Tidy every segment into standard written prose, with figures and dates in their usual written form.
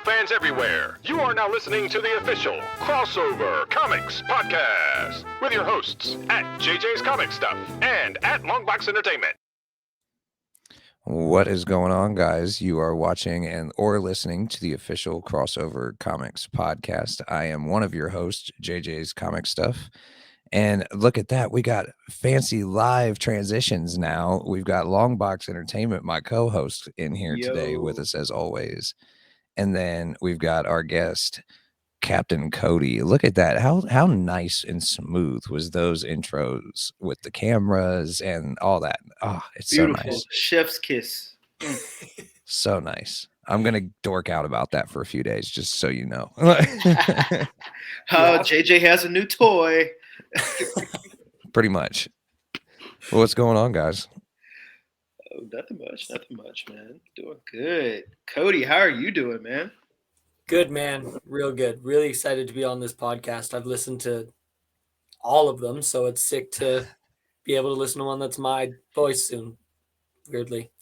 Fans everywhere, you are now listening to the official Crossover Comics Podcast with your hosts at JJ's Comic Stuff and at Longbox Entertainment. What is going on, guys? You are watching or listening to the official Crossover Comics Podcast. I am one of your hosts, JJ's Comic Stuff. And look at that. We got fancy live transitions now. We've got Longbox Entertainment, my co-host, in here today with us as always. And then we've got our guest, CaptCody. Look at that. How nice and smooth was those intros with the cameras and all that. Oh, it's beautiful. So nice. Chef's kiss. So nice. I'm going to dork out about that for a few days, just so you know. JJ has a new toy. Pretty much. Well, what's going on, guys? Oh, nothing much, man. Doing good. Cody, how are you doing, man? Good, man. Real good. Really excited to be on this podcast. I've listened to all of them, so it's sick to be able to listen to one that's my voice soon, weirdly.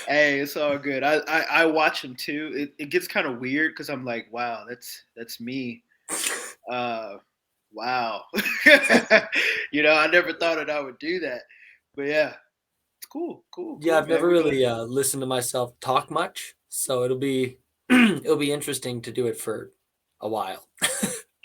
Hey, it's all good. I watch them too. It gets kind of weird because I'm like, wow, that's me. Wow. I never thought that I would do that. But yeah, it's cool. Yeah, I've never really listened to myself talk much, so it'll be interesting to do it for a while.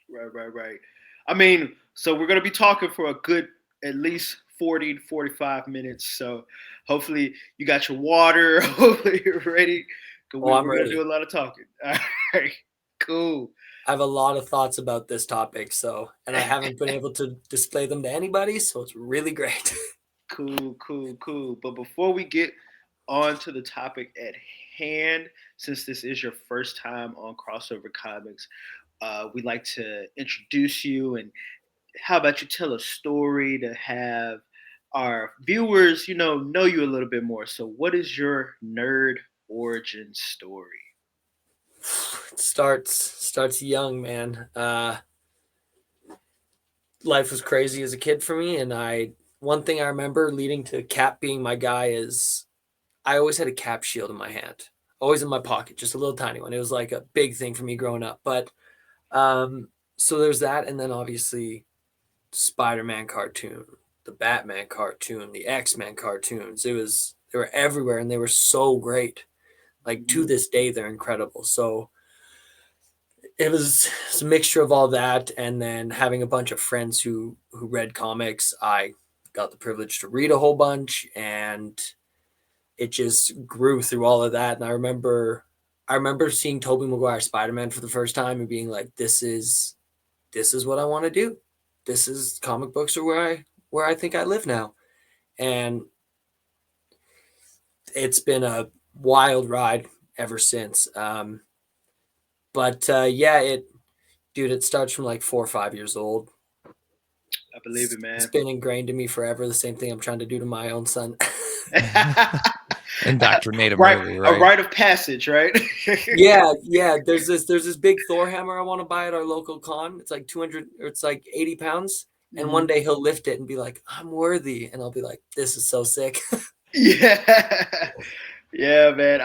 Right. I mean, so we're going to be talking for a good at least 40 to 45 minutes. So hopefully you got your water. Hopefully you're ready. I'm we're ready. going to do a lot of talking. All right, cool. I have a lot of thoughts about this topic, and I haven't been able to display them to anybody, so it's really great. Cool. But before we get on to the topic at hand, since this is your first time on Crossover Comics, we'd like to introduce you. And how about you tell a story to have our viewers, know you a little bit more. So what is your nerd origin story? It starts young, man. Life was crazy as a kid for me, and one thing I remember leading to Cap being my guy is I always had a Cap shield in my hand, always in my pocket, just a little tiny one. It was like a big thing for me growing up. But so there's that, and then obviously Spider-Man cartoon, the Batman cartoon, the X-Men cartoons. They were everywhere, and they were so great. Like to this day, they're incredible. So it was a mixture of all that, and then having a bunch of friends who read comics. I got the privilege to read a whole bunch, and it just grew through all of that. And I remember seeing Tobey Maguire Spider-Man for the first time and being like, this is what I want to do. This is comic books are where I think I live now. And it's been a wild ride ever since. But it starts from like 4 or 5 years old. I believe it, man. It's been ingrained in me forever. The same thing I'm trying to do to my own son. Indoctrinate him early, right? A rite of passage, right? Yeah. There's this big Thor hammer I want to buy at our local con. It's like 200 or it's like 80 pounds. And one day he'll lift it and be like, I'm worthy. And I'll be like, this is so sick. Yeah, man.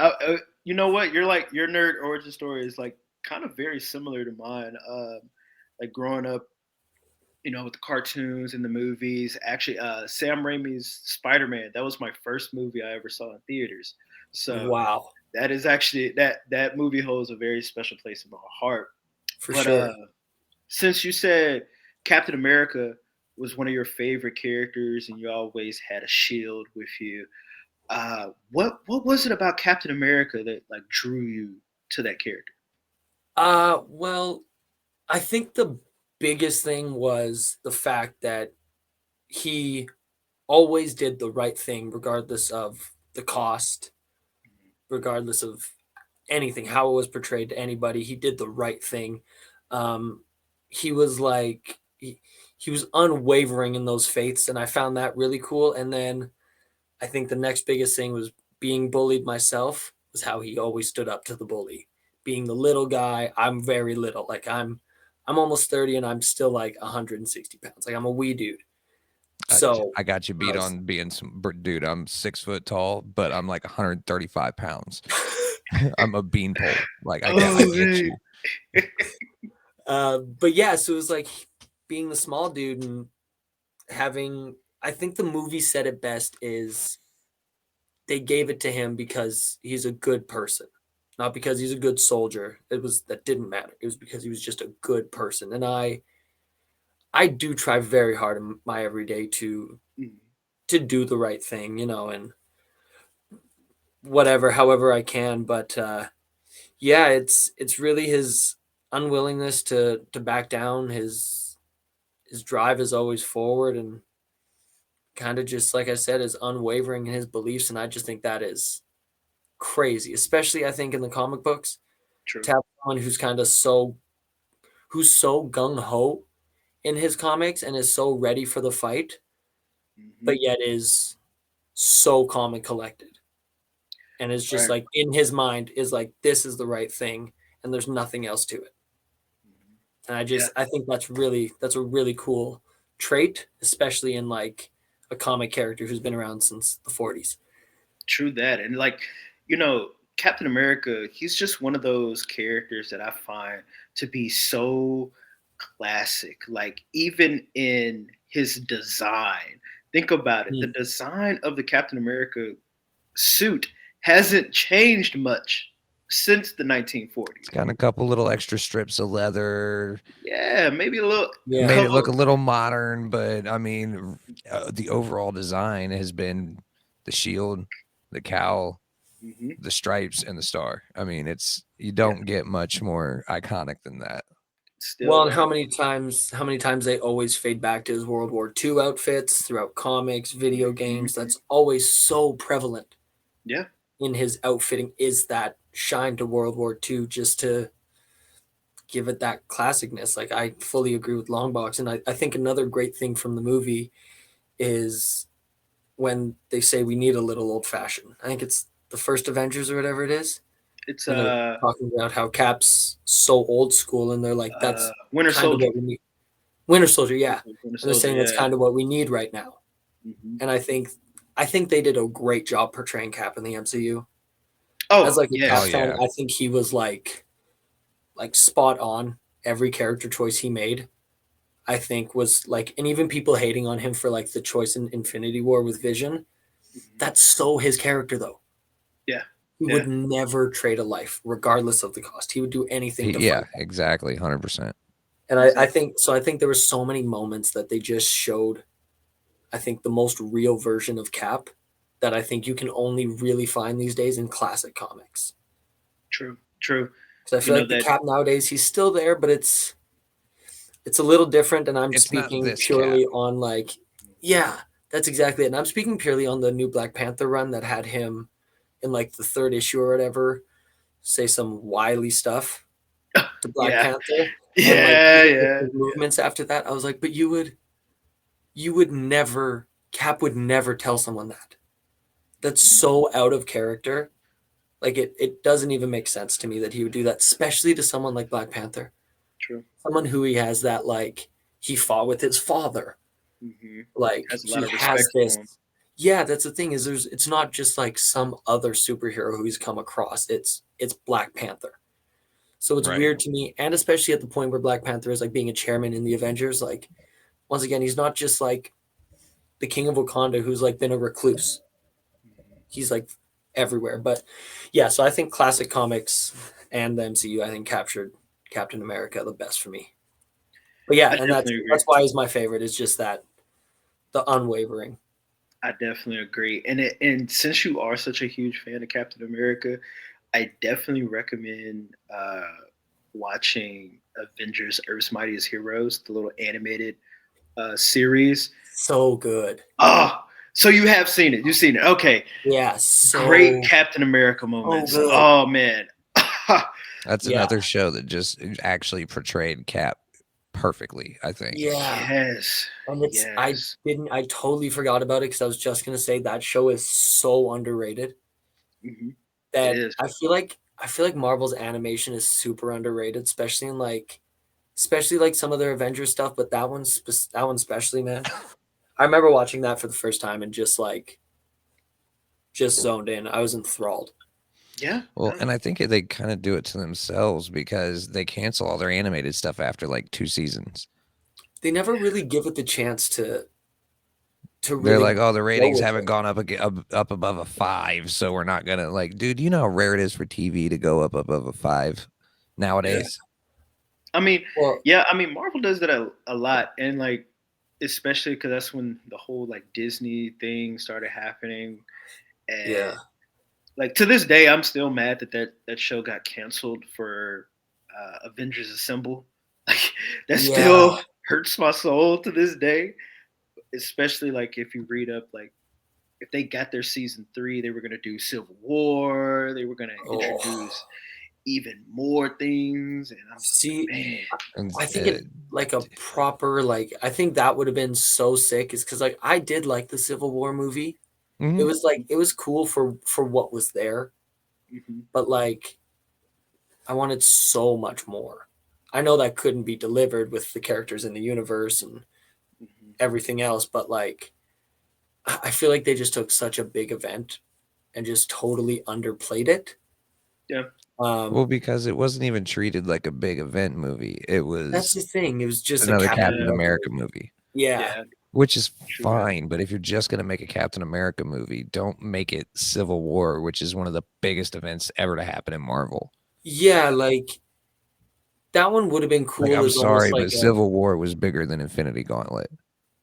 You know what? Your nerd origin story is like kind of very similar to mine. Like growing up, with the cartoons and the movies. Actually, Sam Raimi's Spider-Man, that was my first movie I ever saw in theaters. So wow. That is actually that movie holds a very special place in my heart. For sure. Since you said Captain America was one of your favorite characters and you always had a shield with you, what was it about Captain America that like drew you to that character? Well, I think the biggest thing was the fact that he always did the right thing, regardless of the cost, regardless of anything, how it was portrayed to anybody. He did the right thing. He was like, he was unwavering in those faiths, and I found that really cool. And then I think the next biggest thing was being bullied myself, was how he always stood up to the bully. Being the little guy, I'm very little. Like I'm almost 30 and I'm still like 160 pounds. Like I'm a wee dude. So I got you beat on being some dude. I'm 6 foot tall, but I'm like 135 pounds. I'm a beanpole. Like I Oh, get man. you. But yeah, so it was like being the small dude and having. I think the movie said it best is they gave it to him because he's a good person, not because he's a good soldier. That didn't matter. It was because he was just a good person, and I do try very hard in my everyday Mhm. to do the right thing, and whatever, however I can. But yeah, it's really his unwillingness to back down. His drive is always forward, and kind of just like I said, is unwavering in his beliefs. And I just think that is crazy, especially I think in the comic books True. to have someone who's so gung ho in his comics and is so ready for the fight, Mhm. but yet is so calm and collected. And it's just Right. like in his mind is like this is the right thing and there's nothing else to it. Mhm. And Yeah. I think that's a really cool trait, especially in like a comic character who's been around since the 40s. True that. And like, you know, Captain America, he's just one of those characters that I find to be so classic. Like even in his design. Think about it. The Mm. design of the Captain America suit hasn't changed much since the 1940s. It's got a couple little extra strips of leather, Yeah, maybe a little Yeah. made it look couple. a little modern, but I mean, the overall design has been the shield, the cowl, Mhm. the stripes, and the star. I mean, you Yeah, don't get much more iconic than that. still Well, and there. how many times they always fade back to his World War II outfits throughout comics, video Mhm. games. That's always so prevalent Yeah, in his outfitting is that shine to World War II just to give it that classicness. Like I fully agree with Longbox. And I think another great thing from the movie is when they say we need a little old fashioned. I think it's the first Avengers or whatever it is. it's And they're talking about how Cap's so old school and they're like, that's Winter kind of Soldier. what we need. Winter Soldier, yeah. Winter And they're Soldier, saying that's yeah. kind of what we need right now. Hmm. And I think they did a great job portraying Cap in the MCU. As Oh like a Oh Cap yes. fan, yeah, I think he was like spot on. Every character choice he made, I think was like, and even people hating on him for like the choice in Infinity War with Vision. Mhm. That's so his character though. Yeah, He yeah. would never trade a life, regardless of the cost. He would do anything to fight. yeah, exactly, 100%. And I Exactly. think so. I think there were so many moments that they just showed. I think the most real version of Cap that I think you can only really find these days in classic comics. True. True. Because I You feel know like the that. Cap nowadays, he's still there, but it's a little different. And I'm It's not speaking this Cap. purely on like, yeah, that's exactly it. And I'm speaking purely on the new Black Panther run that had him in like the third issue or whatever, say some wily stuff to Black Yeah. Panther, and like Yeah. his Yeah. movements after that. I was like, but you would never, Cap would never tell someone that. That's Mhm. so out of character. Like it doesn't even make sense to me that he would do that, especially to someone like Black Panther, True. someone who he has that like he fought with his father. Hmm. Like Has a lot he of has respect this. for him. Yeah, that's the thing is it's not just like some other superhero who he's come across. It's Black Panther. So it's Right. weird to me, and especially at the point where Black Panther is like being a chairman in the Avengers. Like once again, he's not just like the king of Wakanda who's like been a recluse. Mhm. He's like everywhere. But yeah, so I think classic comics and the MCU I think captured Captain America the best for me. But yeah, I and definitely agree. that's why he's my favorite. Is just that the unwavering. I definitely agree. And since you are such a huge fan of Captain America, I definitely recommend watching Avengers: Earth's Mightiest Heroes, the little animated series. So good. Oh, so you have seen it. You've seen it. Okay. Yeah, Great Captain America so moments. good. Oh man. That's Yeah. another show that just actually portrayed Cap perfectly, I think. Yeah. Yes. And Yes. I totally forgot about it because I was just gonna say that show is so underrated Hmm. It that is. I feel like Marvel's animation is super underrated, especially like some of their Avengers stuff, but that one especially, man. I remember watching that for the first time and just zoned in. I was enthralled. Yeah. Well, and I think they kind of do it to themselves because they cancel all their animated stuff after like 2 seasons. They never really give it the chance to They're really like, oh, the go ratings with haven't it. gone up above a 5, so we're not gonna like, dude. You know how rare it is for TV to go up above a 5 nowadays. I mean, Well, yeah, I mean, Marvel does that a lot, and like, especially because that's when the whole like Disney thing started happening, yeah, and like to this day, I'm still mad that show got canceled for Avengers Assemble. Like that yeah. still hurts my soul to this day, especially like if you read up like if they got their season 3, they were gonna do Civil War, they were gonna Oh, introduce even more things, and I'm just like, see, man, And, I think it like a proper like I think that would have been so sick is because like I did like the Civil War movie. It mhm. was like it was cool for what was there, mm-hmm, but like I wanted so much more. I know that couldn't be delivered with the characters in the universe and mm-hmm. everything else, but like I feel like they just took such a big event and just totally underplayed it. Yeah, Well, Um, because it wasn't even treated like a big event movie. It that's was the thing. It was just a another Captain Captain yeah, America America movie. movie, Yeah. yeah, which is true that. fine. But if you're just gonna make a Captain America movie, don't make it Civil War, which is one of the biggest events ever to happen in Marvel. Yeah, like that one would have been Like, cool I'm as almost sorry, like but a Civil War was bigger than Infinity Gauntlet.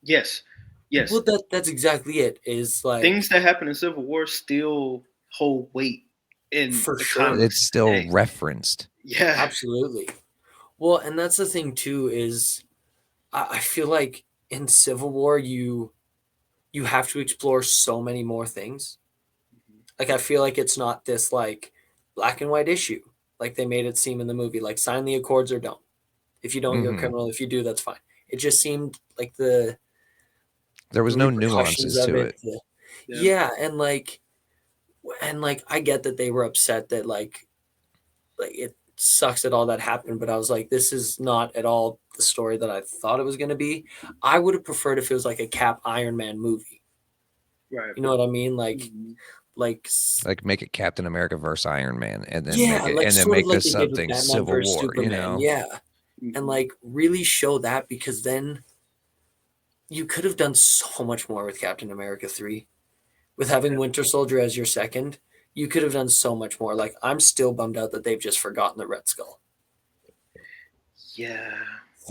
Yes, yes. well that's exactly it. Is like Things that happen in Civil War still hold weight in for the sure. It's comics still today. referenced. Yeah, Absolutely. Well, and that's the thing too, is I feel like in Civil War you have to explore so many more things. Like I feel like it's not this like black and white issue like they made it seem in the movie. Like sign the accords or don't. If you don't, you're a Mhm. criminal. If you do, that's fine. It just seemed like the There was no repercussions nuances of to it. it. yeah, Yeah, and like I get that they were upset that like it sucks that all that happened, but I was like, this is not at all the story that I thought it was going to be. I would have preferred if it was like a Cap Iron Man movie. right. You know what I mean? Mhm. Like Like, make it Captain America versus Iron Man, and then yeah, like sort of make like this they did with something Batman Civil versus War. You Superman. know, Yeah, and Mhm. like really show that because then you could have done so much more with Captain America 3 with having Yeah, Winter Soldier as your second. You could have done so much more. Like I'm still bummed out that they've just forgotten the Red Skull. yeah,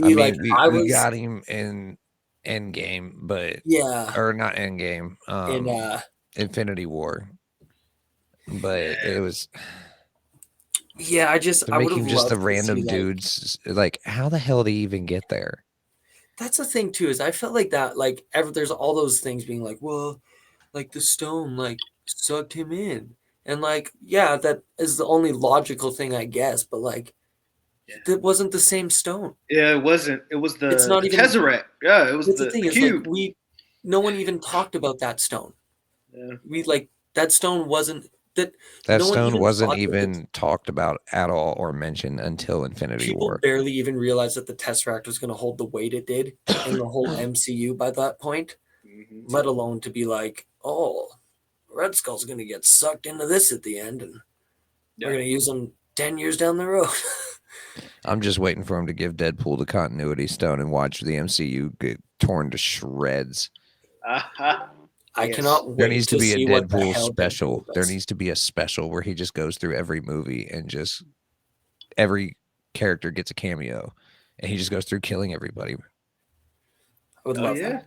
I See, like mean, I we was got him in Endgame, but yeah, or not Endgame, in Infinity War, but yeah. it was yeah, to I would make have him just the loved to see random like dudes. Like, how the hell did he even get there? that's the thing too, is I felt like that like there's all those things being like, well, like the stone like sucked him in. And like, yeah, that is the only logical thing I guess, but like Yeah. that wasn't the same stone. Yeah, it wasn't. It was It's not the even Tesseract. Yeah, it was that's the thing the is like cube. no one even talked about that stone. Yeah, We like that stone wasn't that That no one stone even wasn't thought that the even talked about at all or mentioned until Infinity people War. barely even realized that the Tesseract was going to hold the weight it did in the whole MCU by that point, hmm let alone to be like, oh, Red Skull's going to get sucked into this at the end and we're yeah. going to use him 10 years down the road. I'm just waiting for him to give Deadpool the continuity stone and watch the MCU get torn to shreds. Aha. I Yes. cannot There wait needs to to be a see what the Deadpool hell special. Deadpool There does. needs to be a special where he just goes through every movie and just every character gets a cameo and he just goes through killing everybody. I would Oh love yeah. that.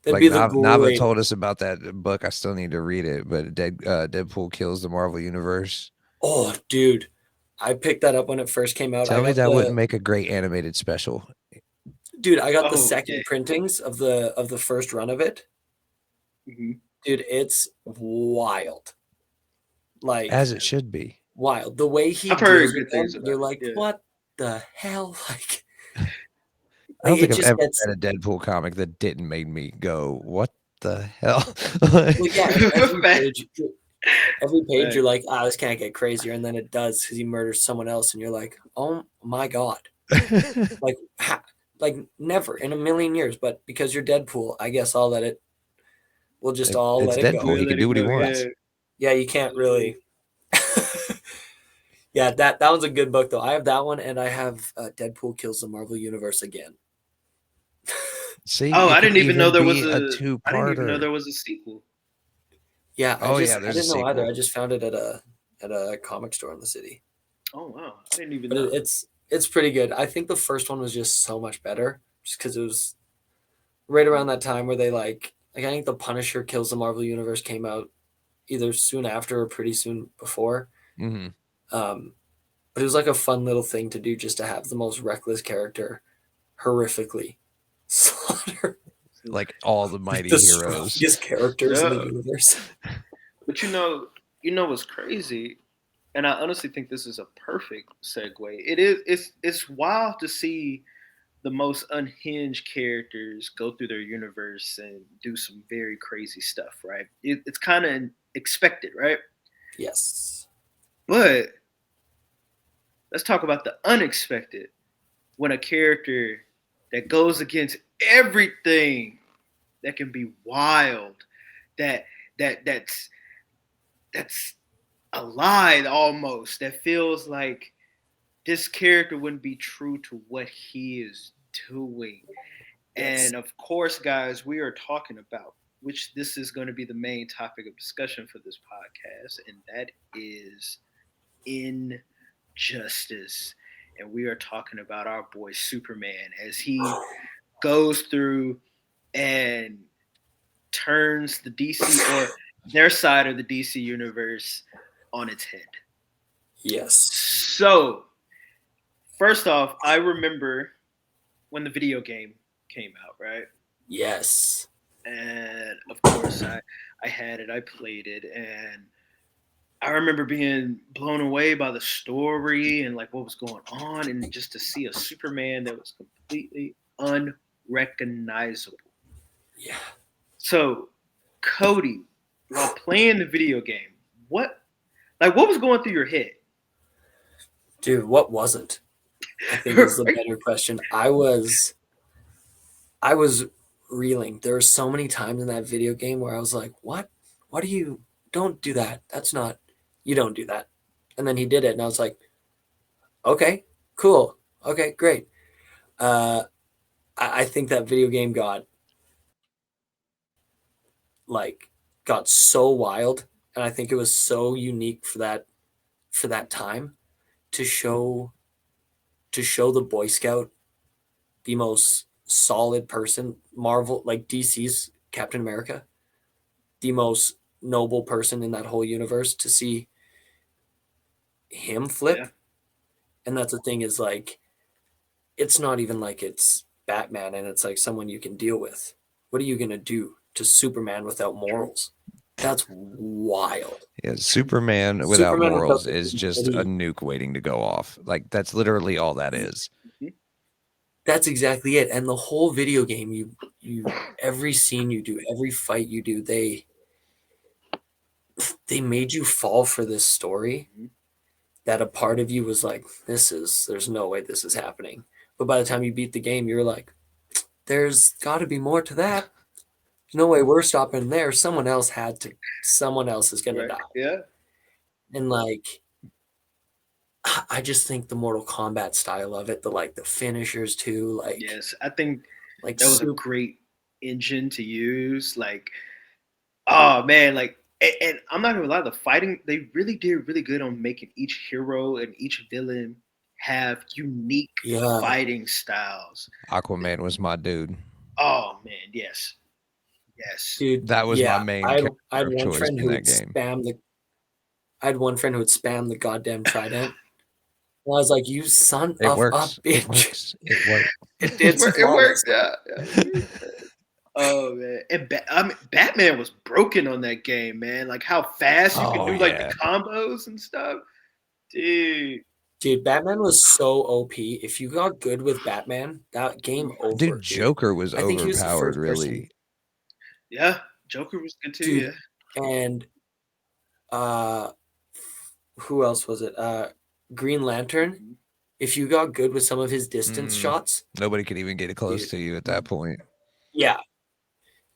That'd Like be the Nava great. told us about that book. I still need to read it, but Deadpool kills the Marvel Universe. Oh, dude. I picked that up when it first came out. I Tell me got that wouldn't the make a great animated special. dude, I got the Oh yeah. second printings of the first run of it. hmm Dude, it's wild. As Like it should be. wild. The way he I've heard deals with good things them, about you're it. like, Yeah. what the hell? I Like don't it think I've just ever gets read a Deadpool comic that didn't make me go, "What the hell?" well, yeah, and Fact. every page you're Fact. like, ah, this can't get crazier, and then it does because he murders someone else, and you're like, oh my god, like, like never in a million years, but because you're Deadpool, I guess I'll let it. We'll just all It's let it Deadpool. go. He We'll can let do it what he go. wants. Yeah. Yeah, you can't really. Yeah, that one's a good book though. I have that one, and I have Deadpool kills the Marvel Universe again. See, Oh, it I could didn't even know even there was be a a. I didn't even know two-parter. there was a sequel. Yeah, Oh yeah, I there's a didn't know either. sequel. I just found it at a comic store in the city. Oh wow, I didn't even But know. it's pretty good. I think the first one was just so much better, just because it was right around that time where they I think the Punisher kills the Marvel Universe came out either soon after or pretty soon before. Hmm. Um, but it was like a fun little thing to do, just to have the most reckless character horrifically slaughter Like all the like mighty the heroes. strongest characters in the Yeah, universe. but you know what's crazy, and I honestly think this is a perfect segue. It is. It's wild to see the most unhinged characters go through their universe and do some very crazy stuff. Right? It's kind of expected, right? Yes. But let's talk about the unexpected. When a character that goes against everything that can be wild, that that's a lie almost, that feels like this character wouldn't be true to what he is doing. Yes. And of course, guys, we are talking about, which this is going to be the main topic of discussion for this podcast, and that is injustice. And we are talking about our boy Superman as he goes through and turns the DC or their side of the DC universe on its head. Yes. So, first off, I remember when the video game came out, right? Yes. And of course, I had it, I played it, and I remember being blown away by the story and like what was going on, and just to see a Superman that was completely unrecognizable. Yeah. So, Cody, while playing the video game, what was going through your head? Dude, what wasn't? I think is the better question. I was reeling. There were so many times in that video game where I was like, "What? What do you? Don't do that. That's not. You don't do that." And then he did it, and I was like, "Okay, cool. Okay, great." Uh, I think that video game like got so wild, and I think it was so unique for that time to show the Boy Scout the most solid person, Marvel, like DC's Captain America, the most noble person in that whole universe, to see him flip. Yeah, And that's the thing, is like, it's not even like it's Batman and it's like someone you can deal with. What are you going to do to Superman without true. morals? That's wild. Yeah, Superman without Superman without morals the is just a humanity. nuke waiting to go off. Like that's literally all that is. Mhm. That's exactly it. And the whole video game, you every scene you do, every fight you do, they made you fall for this story Mhm. that a part of you was like, there's no way this is happening. But by the time you beat the game, you're like, there's got to be more to that. There's no way we're stopping there. Someone else is going to Right. die. Yeah. And like, I just think the Mortal Kombat style of it, the finishers too, Yes, I think like that was a super, great engine to use. Like, oh man, like, and I'm not gonna lie, the fighting they really did really good on making each hero and each villain have unique yeah, fighting styles. Aquaman was my dude. Oh man, yes, yes, dude, That was my yeah. main I character had of one choice friend in who that would game. I had one friend who would spam the goddamn trident. And I was like, you son It of a works. It bitch. works. It works. it did It's work. It flawless. worked. Yeah, yeah. Oh man, and I mean, Batman was broken on that game, man. Like how fast you can Oh do like the yeah. combos and stuff, dude. Dude, Batman was so OP. If you got good with Batman, that game Dude, over, dude. Joker was I think he was the overpowered, first person, really. Yeah, Joker was good too. dude. Yeah, And uh, who else was it? Green Lantern. Mhm. If you got good with some of his distance Mm, shots, nobody could even get close dude. to you at that point. Yeah,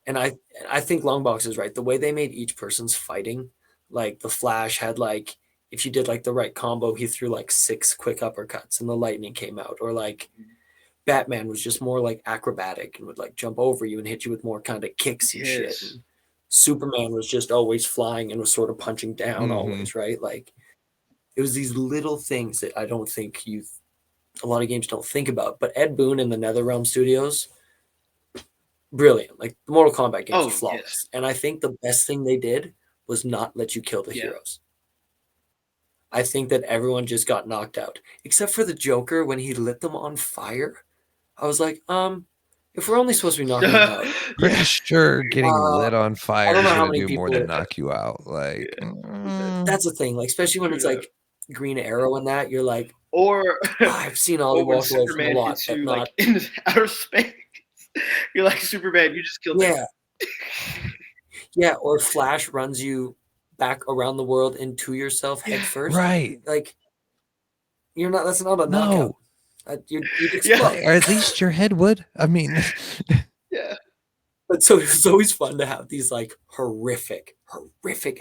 and I think Longbox is right. The way they made each person's fighting, like the Flash had like if you did like the right combo, he threw like 6 quick uppercuts and the lightning came out. Or like Batman was just more like acrobatic and would like jump over you and hit you with more kind of kicks and shit. Yes. And Superman was just always flying and was sort of punching down always, right? Like it was these little things that I don't think a lot of games don't think about. But Ed Boon and the NetherRealm Studios, brilliant. Like the Mortal Kombat games Oh, are flawless. yes. And I think the best thing they did was not let you kill the Yeah. heroes. I think that everyone just got knocked out, except for the Joker when he lit them on fire. I was like, if we're only supposed to be knocking them out, Pretty sure getting lit on fire don't is know how gonna many do more people- than knock you out. Like, that's the thing. Like, especially when it's True like Green Arrow and that, you're like, Or I've seen Ollie or when walk away from a Superman lot, hits but you not. like in outer space. You're like, Superman, you just killed Yeah. Yeah, or Flash runs you back around the world into yourself head first. right? Like, that's not a knockout. No, You'd explode. or at least your head would. I mean, Yeah. But so it's always fun to have these like horrific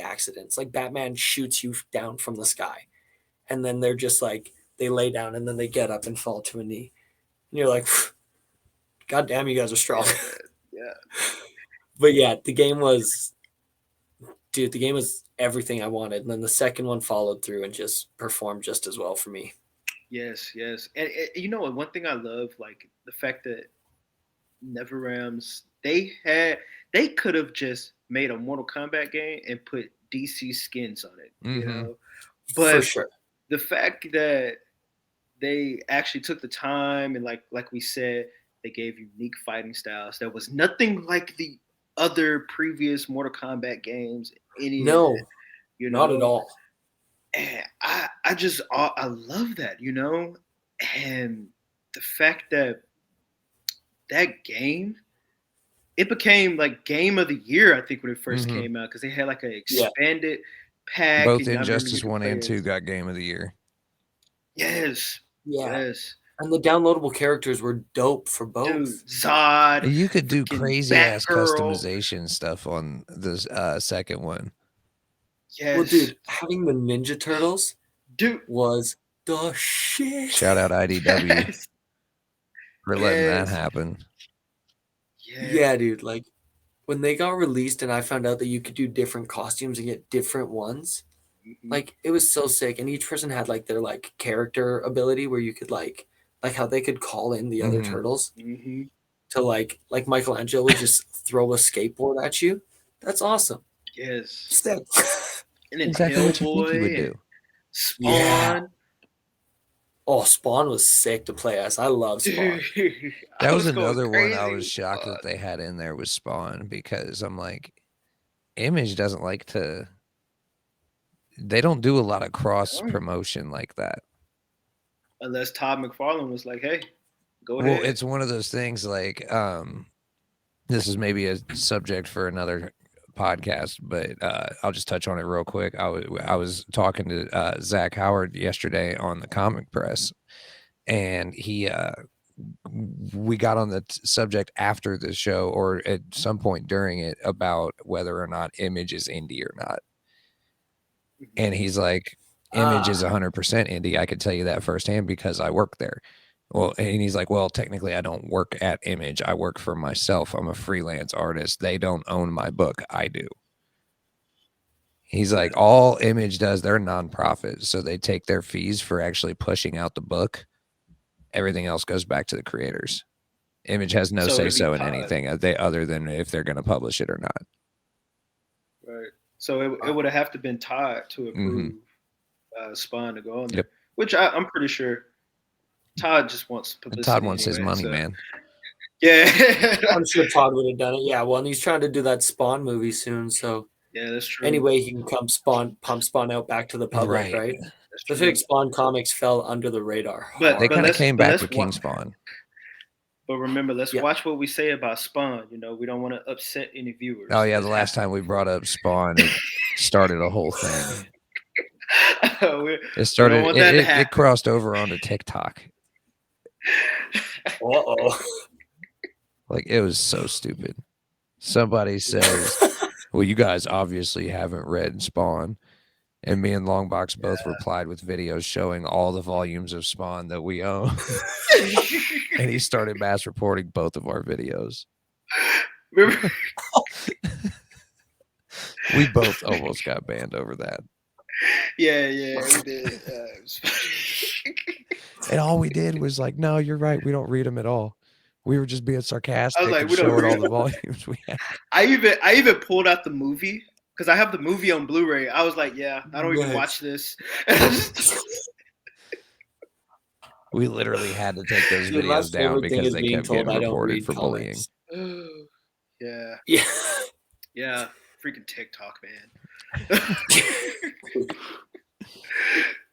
accidents. Like Batman shoots you down from the sky, and then they're just like they lay down and then they get up and fall to a knee, and you're like, God damn, you guys are strong. Yeah. But yeah, the game was everything I wanted, and then the second one followed through and just performed just as well for me. Yes, yes. And you know, one thing I love, like the fact that NetherRealms, they could have just made a Mortal Kombat game and put DC skins on it, you know. But For sure. the fact that they actually took the time and like we said, they gave unique fighting styles. There was nothing like the other previous Mortal Kombat games. No, you not know? at all. And I love that, you know, and the fact that game, it became like game of the year, I think, when it 1st came out, because they had like an expanded pack. both and I remember Injustice you could 1 and play 2 as- got Game of the Year. Yes. Yeah. Yes. And the downloadable characters were dope for both. Dude, Zod. You could do freaking crazy ass Batgirl. customization stuff on this second one. Yes. Well, dude, having the Ninja Turtles Dude. was the shit. Shout out IDW Yes. for letting that Yes. happen. Yeah, dude. Like when they got released and I found out that you could do different costumes and get different ones, like it was so sick. And each person had like their like character ability where you could like how they could call in the other turtles to like Michelangelo would just throw a skateboard at you. That's awesome. Yes. Sick. And then Exactly what you think Hellboy you would and do. Spawn. Yeah. Oh, Spawn was sick to play as. I love Spawn. Dude, That I was going another one I crazy. was shocked that they had in there was Spawn, because I'm like, Image doesn't like to. They don't do a lot of cross promotion like that. Unless Todd McFarlane was like, "Hey, go Well, ahead." it's one of those things like, this is maybe a subject for another podcast, but I'll just touch on it real quick. I was talking to Zach Howard yesterday on the Comic Press, and we got on the subject after the show, or at some point during it, about whether or not Image is indie or not. And he's like, Image is 100% indie. I could tell you that firsthand because I work there. Well, and he's like, well, technically I don't work at Image. I work for myself. I'm a freelance artist. They don't own my book. I do. He's like, all Image does, they're nonprofit. So they take their fees for actually pushing out the book. Everything else goes back to the creators. Image has no So it'd be say-so in Todd. anything other than if they're going to publish it or not. Right. So it would have to been Todd to approve Spawn to go on there, Yep. which I'm pretty sure Todd just wants publicity. Todd wants his anyway, money, so- man. Yeah. I'm sure Todd would have done it. Yeah, well, and he's trying to do that Spawn movie soon. So Yeah, that's true. anyway, he can pump Spawn out back to the public, right? That's So I true. think Spawn comics fell under the radar. But- hard. They kind of let's- came but back let's with King wa- Spawn. But remember, let's Yeah. watch what we say about Spawn. You know, we don't want to upset any viewers. Oh, yeah, the last time we brought up Spawn, it started a whole thing. It started. want that to It happen. crossed over onto TikTok. Uh-oh. Like, it was so stupid. Somebody says, "Well, you guys obviously haven't read Spawn," And me and Longbox both replied with videos showing all the volumes of Spawn that we own. And he started mass reporting both of our videos. Remember? We both almost got banned over that. Yeah, we did. And all we did was like, no, you're right. We don't read them at all. We were just being sarcastic like, and we don't showing read all the volumes we had. I even pulled out the movie because I have the movie on Blu-ray. I was like, yeah, I don't even watch this. We literally had to take those Dude, my videos down favorite thing because is they being kept told getting I don't reported read for bullying. comics. Yeah, Yeah. yeah, freaking TikTok, man.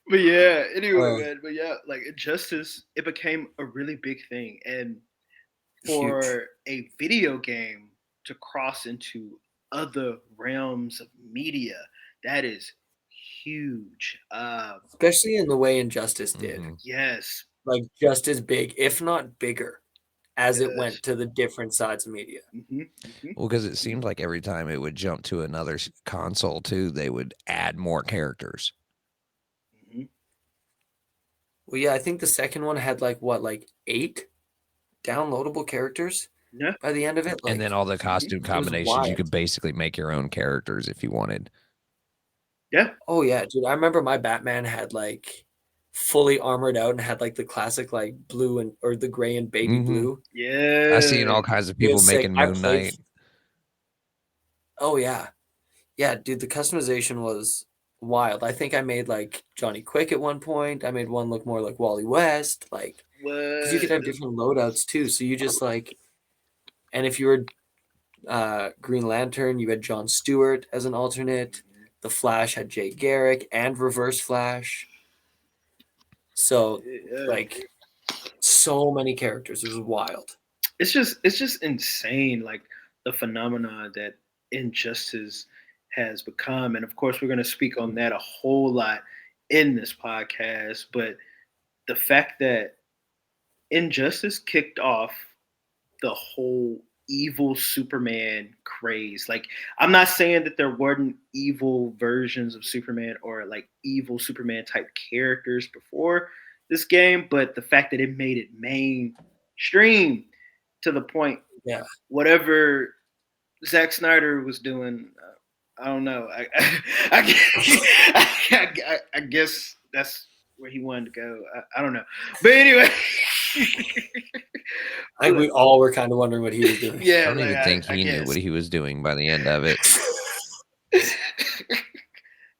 But yeah, anyway, man. But yeah, like Injustice, it became a really big thing, and for Huge. a video game to cross into other realms of media, that is huge. Especially in the way Injustice did. Mhm. Yes, Like just as big, if not bigger, as it Yes. went to the different sides of media. Well, because it seemed like every time it would jump to another console too, they would add more characters. Well, yeah, I think the second one had like 8 downloadable characters Yeah. by the end of it. And then all the costume combinations, you could basically make your own characters if you wanted. Yeah. Oh yeah, dude. I remember my Batman had like fully armored out and had like the classic like blue or the gray and baby blue. Yeah. I seen all kinds of people making Moon Knight. Oh yeah. Yeah, dude, the customization was wild. I think I made like Johnny Quick at one point. I made one look more like Wally West, like because you could have different loadouts too. So you just like, and if you were Green Lantern, you had John Stewart as an alternate. The Flash had Jay Garrick and Reverse Flash. So like so many characters. It was wild. It's just insane, like the phenomena that Injustice has become. And of course we're gonna speak on that a whole lot in this podcast. But the fact that Injustice kicked off the whole evil Superman craze. Like, I'm not saying that there weren't evil versions of Superman or like evil Superman type characters before this game, but the fact that it made it mainstream to the point, Yeah, whatever Zack Snyder was doing, I don't know. I guess that's where he wanted to go. I don't know, but anyway. I think we all were kind of wondering what he was doing. Yeah, I don't even think he knew what he was doing by the end of it.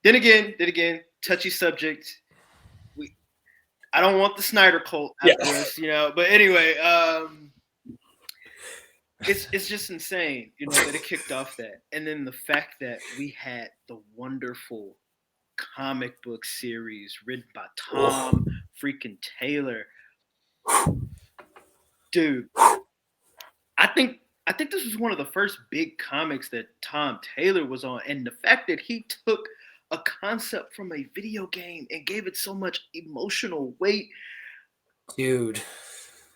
Then again, touchy subject. I don't want the Snyder cult after this, But anyway, it's just insane, that it kicked off that, and then the fact that we had the wonderful comic book series written by Tom freaking Taylor. Dude, I think this was one of the first big comics that Tom Taylor was on, and the fact that he took a concept from a video game and gave it so much emotional weight, dude.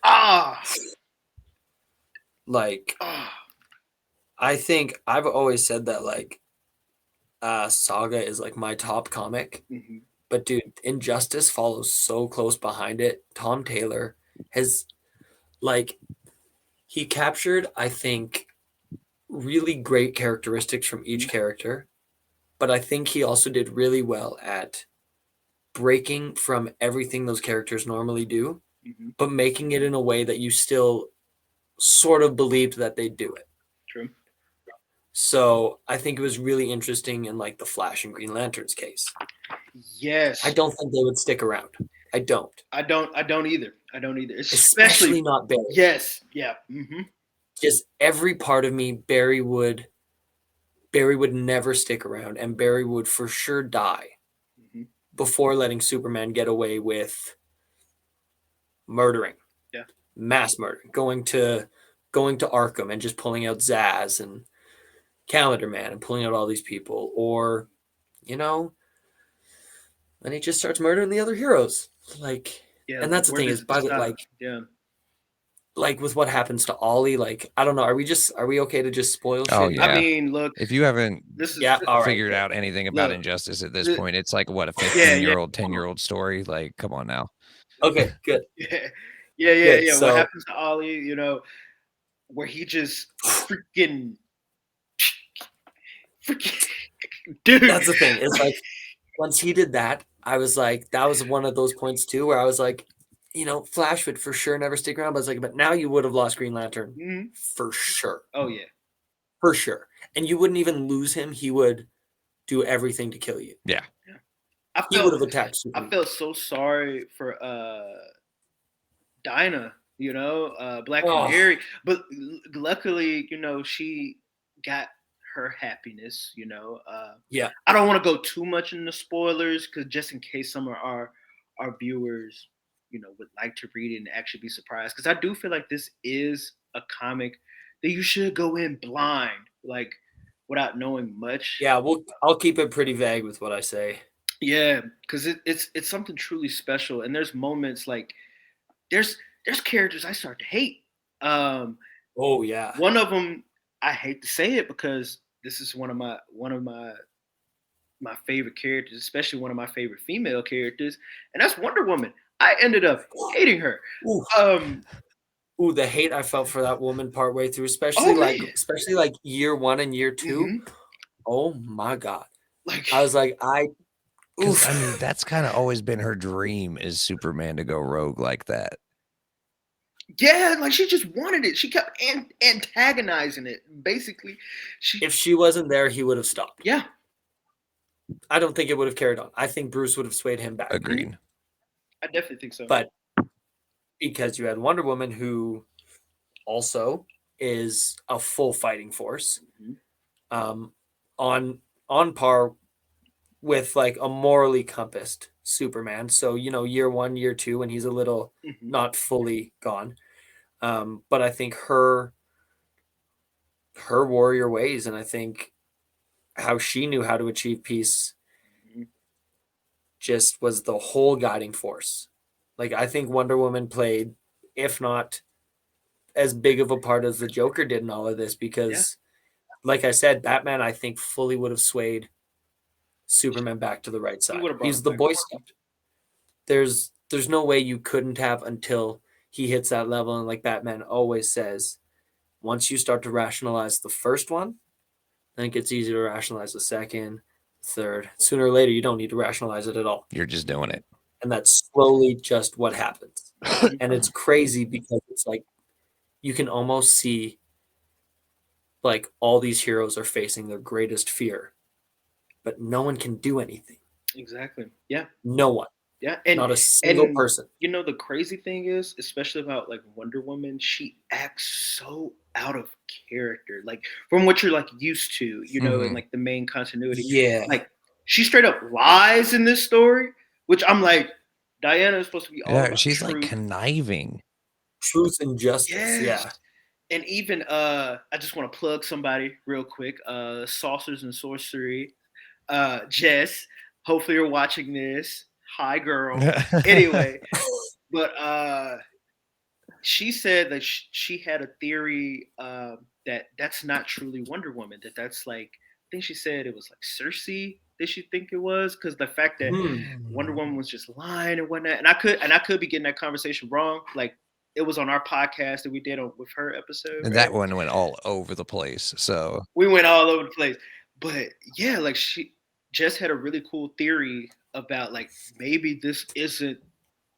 I think I've always said that like Saga is like my top comic. Mm-hmm. But dude, Injustice follows so close behind it. Tom Taylor has he captured, I think, really great characteristics from each character, but I think he also did really well at breaking from everything those characters normally do, but making it in a way that you still sort of believed that they'd do it. True. So I think it was really interesting in like the Flash and Green Lantern's case. Yes. I don't think they would stick around. I don't either. Especially not Barry. Yes. Yeah. Mm-hmm. Just every part of me, Barry would never stick around, and Barry would for sure die before letting Superman get away with murdering. Yeah. Mass murder. Going to Arkham and just pulling out Zaz and Calendar Man and pulling out all these people, or and he just starts murdering the other heroes. And that's the thing is, by the like with what happens to Ollie, like I don't know. Are we okay to just spoil shit? Oh, here? yeah. I mean, look, If you haven't this is Yeah. All right. figured out anything about Look, Injustice at this the- point, it's like what, a yeah. 15-year-old, 10-year-old story? Like, come on now. Okay. Good. Yeah. Good, What so- happens to Ollie? You know, where he just freaking, dude. That's the thing. It's like once he did that, I was like, that was one of those points too where I was like, you know, Flash would for sure never stick around. But I was like, but now you would have lost Green Lantern Mhm. for sure. Oh yeah. For sure. And you wouldn't even lose him. He would do everything to kill you. Yeah. He would have attacked Superman. I felt so sorry for Dinah, you know, Black Canary, but luckily, you know, she got her happiness, you know. Yeah. I don't want to go too much into spoilers because just in case some of our viewers, you know, would like to read it and actually be surprised, because I do feel like this is a comic that you should go in blind, like without knowing much. Yeah, I'll keep it pretty vague with what I say. Yeah, because it's something truly special, and there's moments like there's characters I start to hate. Oh yeah. One of them, I hate to say it because this is one of my favorite characters, especially one of my favorite female characters, and that's Wonder Woman. I ended up hating her. Ooh, the hate I felt for that woman partway through, especially like year 1 and year 2. Mhm. Oh my god. Like I was like, Because I mean, that's kind of always been her dream, is Superman to go rogue like that. yeah, like she just wanted it. She kept antagonizing it. Basically, if she wasn't there, he would have stopped. Yeah, I don't think it would have carried on. I think Bruce would have swayed him back. Agreed. I definitely think so. But because you had Wonder Woman, who also is a full fighting force, on par with like a morally compassed Superman. So, you know, year 1, year 2, and he's a little not fully gone. But I think her warrior ways, and I think how she knew how to achieve peace just was the whole guiding force. Like, I think Wonder Woman played, if not as big of a part as the Joker did in all of this, because like I said, Batman, I think, fully would have swayed Superman back to the right side. He's the Boy Scout. There's no way you couldn't have until he hits that level. And like Batman always says, once you start to rationalize the first one, then it gets easier to rationalize the second, third. Sooner or later, you don't need to rationalize it at all. You're just doing it. And that's slowly just what happens. And it's crazy because it's like you can almost see like all these heroes are facing their greatest fear, but no one can do anything. Exactly. Yeah. No one. Yeah, and not a single person. You know, the crazy thing is, especially about like Wonder Woman, she acts so out of character, like from what you're like used to, you know, in like the main continuity. Yeah, like she straight up lies in this story, which I'm like, Diana is supposed to be all about she's truth. like conniving, truth and justice. Yes. Yeah, and even I just want to plug somebody real quick. Saucers and Sorcery, Jess. Hopefully you're watching this. Hi, girl. Anyway, but she said that she had a theory that's not truly Wonder Woman. That's like, I think she said it was like Cersei that she think it was, because the fact that Wonder Woman was just lying and whatnot. And I could be getting that conversation wrong. Like it was on our podcast that we did with her episode. And that one went all over the place. So we went all over the place. But yeah, like she just had a really cool theory about like maybe this isn't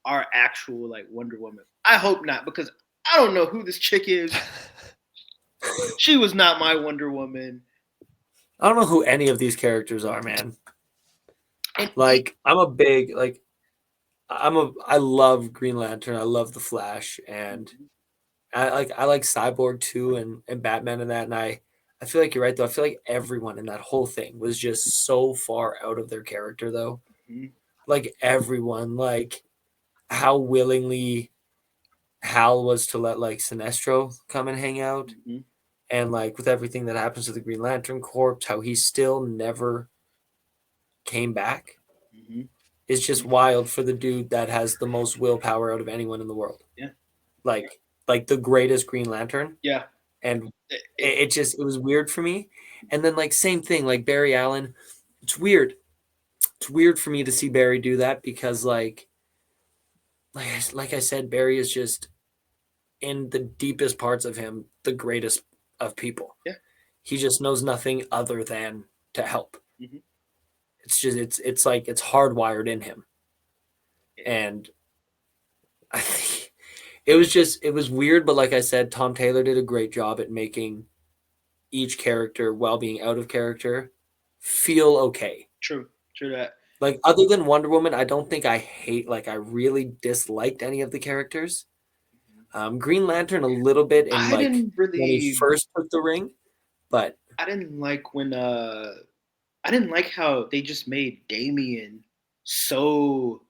our actual like Wonder Woman. I hope not, because I don't know who this chick is. She was not my Wonder Woman. I don't know who any of these characters are, man. Like I love Green Lantern. I love the Flash, and I like Cyborg too, and Batman and that. And I feel like you're right though. I feel like everyone in that whole thing was just so far out of their character though. Like everyone, like how willingly Hal was to let like Sinestro come and hang out, and like with everything that happens to the Green Lantern Corps, how he still never came back. It's just wild for the dude that has the most willpower out of anyone in the world. Yeah. Like like the greatest Green Lantern. Yeah. And it was weird for me. And then like same thing, like Barry Allen. It's weird. It's weird for me to see Barry do that because like I said, Barry is just in the deepest parts of him, the greatest of people. Yeah. He just knows nothing other than to help. Mm-hmm. It's just it's like it's hardwired in him. And I think it was weird, but like I said, Tom Taylor did a great job at making each character, while being out of character, feel okay. True that. Like other than Wonder Woman, I don't think I really disliked any of the characters. Green Lantern a little bit in I like didn't really when he first took the ring, but I didn't like when I didn't like how they just made Damian so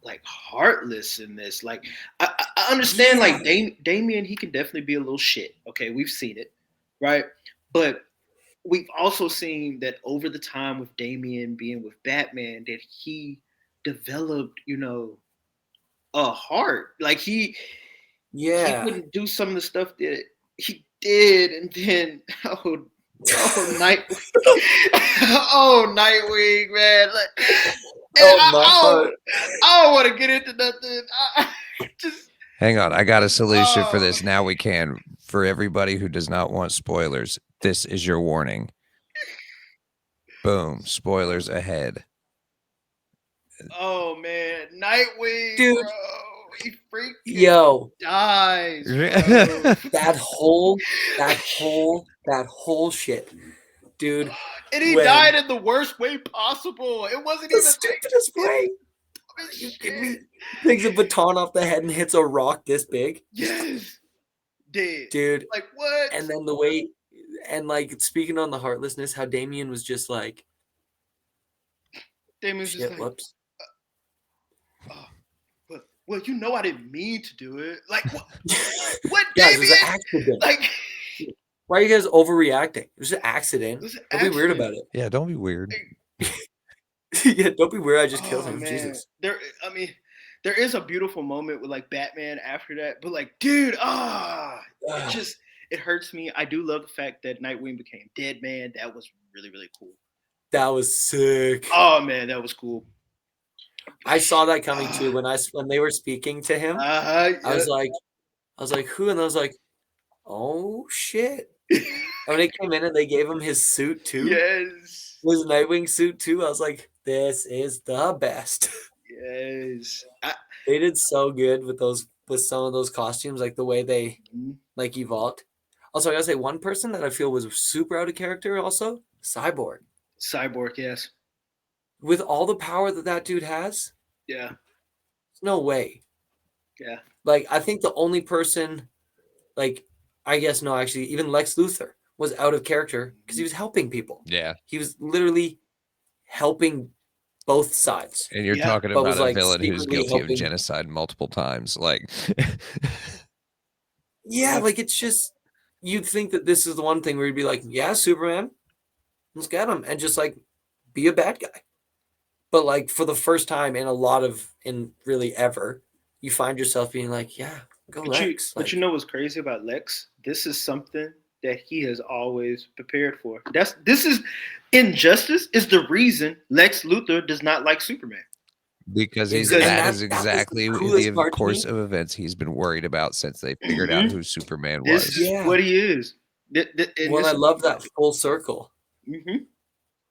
like heartless in this. Like I understand like Damian, he can definitely be a little shit. Okay, we've seen it, right? But we've also seen that over the time with Damian being with Batman, that he developed, a heart. Like he wouldn't do some of the stuff that he did, and then Nightwing, man. Like, I don't want to get into nothing. Hang on, I got a solution for this. Now we can. For everybody who does not want spoilers, this is your warning. Boom, spoilers ahead. Oh man, Nightwing, dude, bro, he freaking dies. Bro. that whole shit, dude. And he died in the worst way possible. It wasn't the even stupidest way. You kidding me? Takes a baton off the head and hits a rock this big. Yes, dead, dude. Like what? And then the way, and like speaking on the heartlessness, how Damian was just like, Damian's shit, just like, whoops. Well, I didn't mean to do it. Like what? What, Guys, Damian? it was an accident. Like, why are you guys overreacting? It was an accident. Don't be weird about it. Yeah, don't be weird. Yeah, don't be weird. I just killed him. Man. Jesus. There is a beautiful moment with like Batman after that, but like, dude, it hurts me. I do love the fact that Nightwing became Dead Man. That was really, really cool. That was sick. Oh man, that was cool. I saw that coming too when they were speaking to him. I was like, who? And I was like, oh shit. When they came in and they gave him his suit too. Yes. His Nightwing suit too. I was like, this is the best. Yes. They did so good with some of those costumes, like the way they like evolved. Also, I gotta say, one person that I feel was super out of character also, Cyborg. Cyborg, yes. With all the power that dude has. Yeah. No way. Yeah. Like, I think the only person, like, I guess, no, actually, even Lex Luthor was out of character because he was helping people. Yeah. He was literally helping both sides. And you're talking about a villain who's guilty of genocide multiple times. Like, yeah, like, it's just, you'd think that this is the one thing where you'd be like, yeah, Superman, let's get him. And just, like, be a bad guy. But like for the first time in really ever, you find yourself being like, yeah, go Lex. But you know what's crazy about Lex? This is something that he has always prepared for. This is Injustice is the reason Lex Luthor does not like Superman. Because that is exactly the course of events he's been worried about since they figured out who Superman was. This is what he is. I love that full circle. Mm-hmm.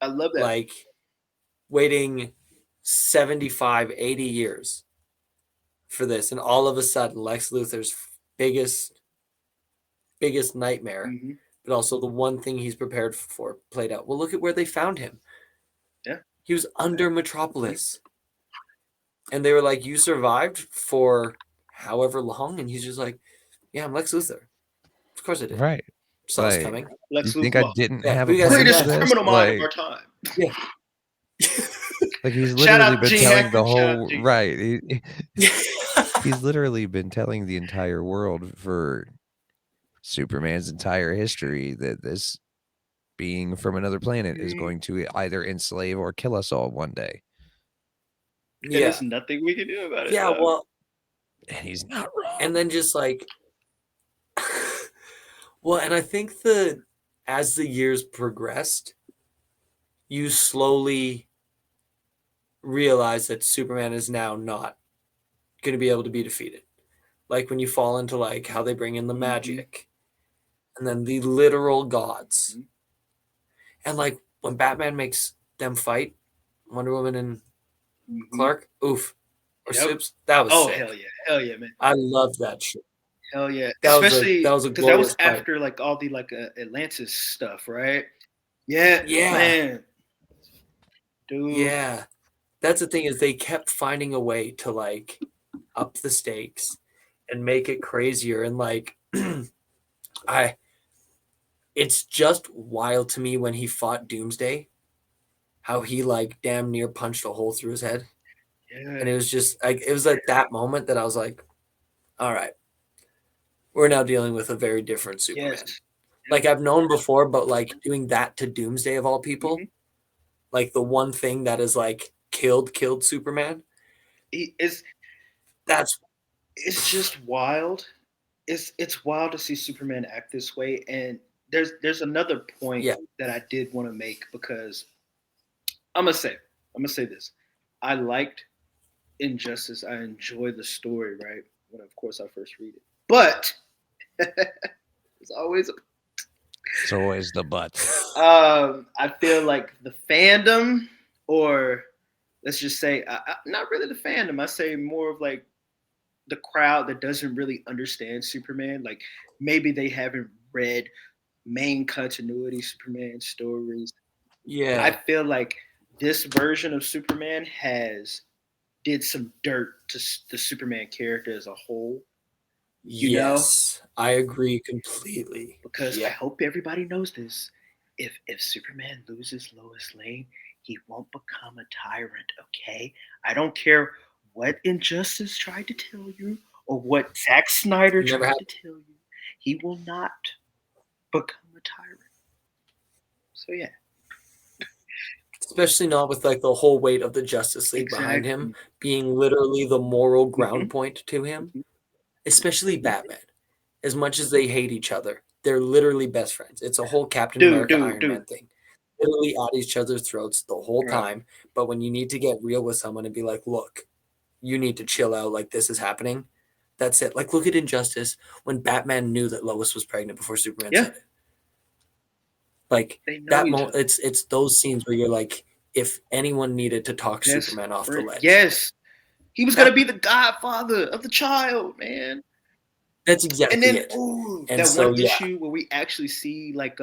I love that. Like waiting 75, 80 years for this. And all of a sudden, Lex Luthor's biggest nightmare, but also the one thing he's prepared for played out. Well, look at where they found him. Yeah. He was under Metropolis. And they were like, you survived for however long? And he's just like, yeah, I'm Lex Luthor. Of course I did. Right. Saw us coming. Lex you think I didn't have a greatest criminal mind of our time. Yeah. Like he's literally been telling the whole right. He's literally been telling the entire world for Superman's entire history that this being from another planet is going to either enslave or kill us all one day. Yeah. There's nothing we can do about it. Yeah, well, and he's not wrong. And then just like Well, and I think as the years progressed, you slowly realize that Superman is now not going to be able to be defeated. Like when you fall into like how they bring in the magic and then the literal gods. And like when Batman makes them fight, Wonder Woman and Clark, oof, or Yep. Supes, that was Oh, sick. hell yeah, man. I loved that shit. Hell yeah. That Especially was a because that was glorious fight. after like all the like Atlantis stuff, right? Yeah, Yeah. man. Dude. Yeah. That's the thing is they kept finding a way to like up the stakes and make it crazier and like it's just wild to me when he fought Doomsday, how he like damn near punched a hole through his head. Yeah. And it was just like it was at that moment that I was like, all right, we're now dealing with a very different Superman. Yes. Like I've known before, but like doing that to Doomsday of all people, like the one thing that is like killed Superman. It's just wild. It's wild to see Superman act this way. And there's another point that I did want to make because I'm gonna say this. I liked Injustice. I enjoy the story, right? When of course I first read it. But it's always the but. I feel like the fandom, or let's just say, not really the fandom. I say more of like the crowd that doesn't really understand Superman. Like maybe they haven't read main continuity Superman stories. Yeah. I feel like this version of Superman did some dirt to the Superman character as a whole. You know? I agree completely. Because I hope everybody knows this. If Superman loses Lois Lane, he won't become a tyrant, okay? I don't care what Injustice tried to tell you or what Zack Snyder tried to tell you. He will not become a tyrant. So yeah. Especially not with like the whole weight of the Justice League behind him being literally the moral ground point to him. Especially Batman. As much as they hate each other, they're literally best friends. It's a whole Captain America Iron Man thing. Literally at each other's throats the whole time. But when you need to get real with someone and be like, look, you need to chill out, like this is happening. That's it. Like look at Injustice when Batman knew that Lois was pregnant before Superman said it. Like that moment, it's those scenes where you're like, if anyone needed to talk Superman off the ledge. Yes. He was gonna be the godfather of the child, man. That's exactly and then, it. And that so, one issue where we actually see like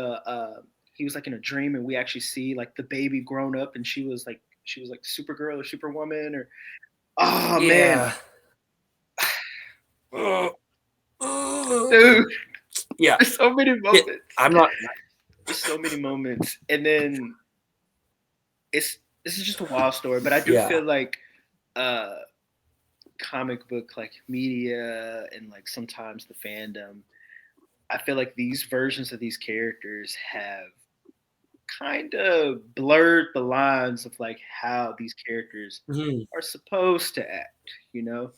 he was like in a dream and we actually see like the baby grown up and she was like Supergirl or Superwoman or man. Dude. Yeah. There's so many moments. I'm not There's so many moments. And then this is just a wild story, but I do feel like comic book like media and like sometimes the fandom, I feel like these versions of these characters have kind of blurred the lines of like how these characters are supposed to act, you know.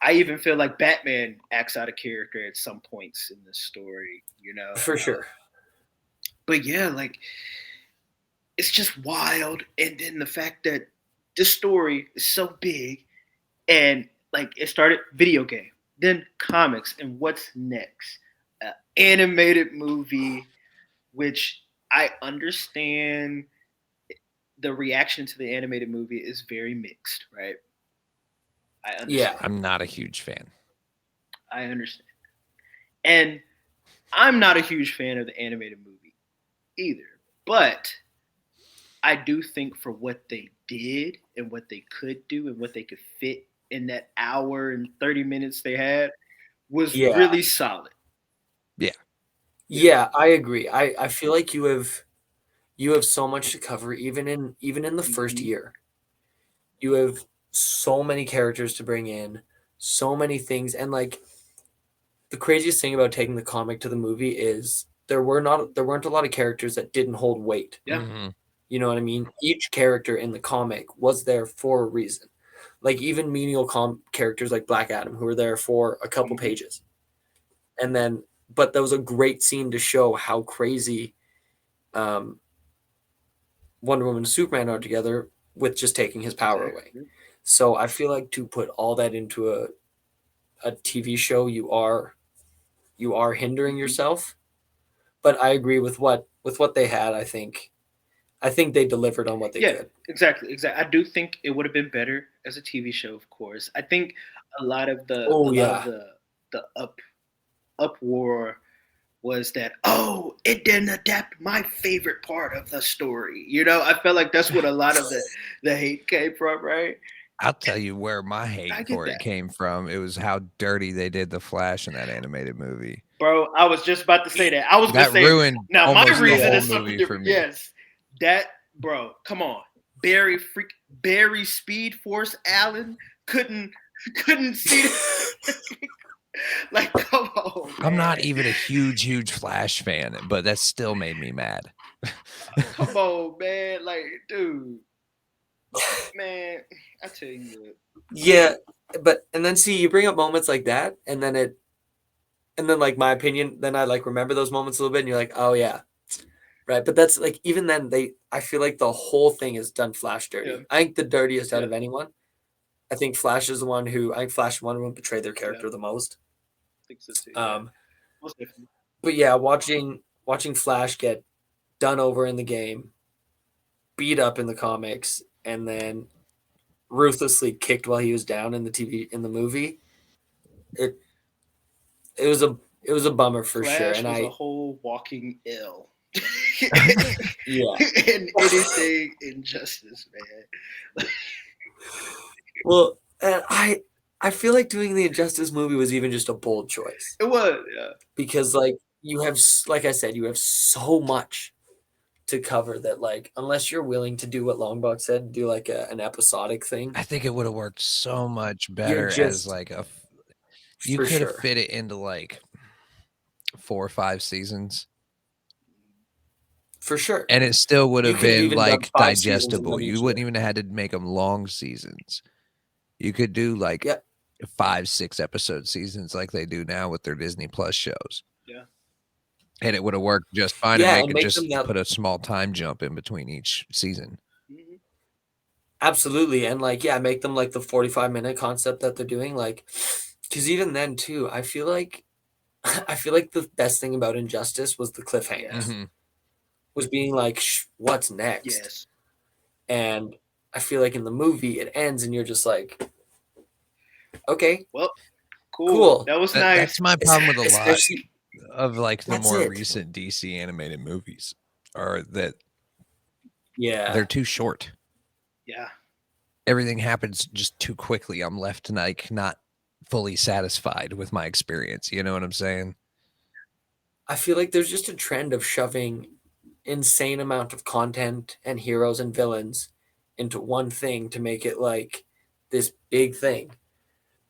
I even feel like Batman acts out of character at some points in this story, you know. For sure. But yeah, like it's just wild. And then the fact that this story is so big and like it started video game, then comics, and what's next? Animated movie, which I understand the reaction to the animated movie is very mixed, right? I understand. Yeah, I'm not a huge fan. I understand. And I'm not a huge fan of the animated movie either. But I do think for what they did and what they could do and what they could fit in that hour and 30 minutes they had was really solid. Yeah, I agree. I feel like you have so much to cover even in the first year. You have so many characters to bring in, so many things, and like the craziest thing about taking the comic to the movie is there weren't a lot of characters that didn't hold weight. Yeah. You know what I mean? Each character in the comic was there for a reason. Like even menial characters like Black Adam who were there for a couple pages. And then but that was a great scene to show how crazy Wonder Woman and Superman are together with just taking his power away. So I feel like to put all that into a TV show, you are hindering yourself. But I agree with what they had. I think they delivered on what they could. Exactly. I do think it would have been better as a TV show, of course. I think a lot of the uproar was that, oh, it didn't adapt my favorite part of the story. You know, I felt like that's what a lot of the hate came from, right? I'll tell you where my hate for it came from. It was how dirty they did the Flash in that animated movie. Bro, I was just about to say that. I was going to say, ruined now my almost the reason whole is something movie different. for me. Yes, that, bro, come on. Barry Speed Force Allen couldn't see like, come on, man. I'm not even a huge Flash fan, but that still made me mad. Come on, man. Like, dude. Man, I tell you what. Yeah, but and then see, you bring up moments like that, and then like my opinion, then I like remember those moments a little bit, and you're like, oh yeah, right. But that's like, even then, I feel like the whole thing is done Flash dirty. Yeah. I think the dirtiest out of anyone. I think Flash is the one who, I think Flash and Wonder Woman betray their character the most. I think so too. But yeah, watching Flash get done over in the game, beat up in the comics, and then ruthlessly kicked while he was down in the movie. It was a bummer for Flash sure. And was a whole walking ill. Yeah. And anything injustice, man. Well, and I feel like doing the Injustice movie was even just a bold choice. It was, yeah. Because like you have, like I said, you have so much to cover that, like, unless you're willing to do what Longbox said, do like an episodic thing. I think it would have worked so much better as like you could have fit it into like 4 or 5 seasons. For sure. And it still would have been like digestible. You wouldn't even have had to make them long seasons. You could do like 5, 6 episode seasons like they do now with their Disney Plus shows. Yeah. And it would have worked just fine to make it just put a small time jump in between each season. Mm-hmm. Absolutely. And like, yeah, make them like the 45-minute concept that they're doing. Like, because even then too, I feel like the best thing about Injustice was the cliffhangers. Mm-hmm. Was being like, what's next? Yes. And I feel like in the movie it ends and you're just like, okay, well, cool. That was nice. That's my problem with a lot of like the more recent DC animated movies, are that they're too short. Yeah. Everything happens just too quickly. I'm left like not fully satisfied with my experience. You know what I'm saying? I feel like there's just a trend of shoving insane amount of content and heroes and villains into one thing to make it like this big thing,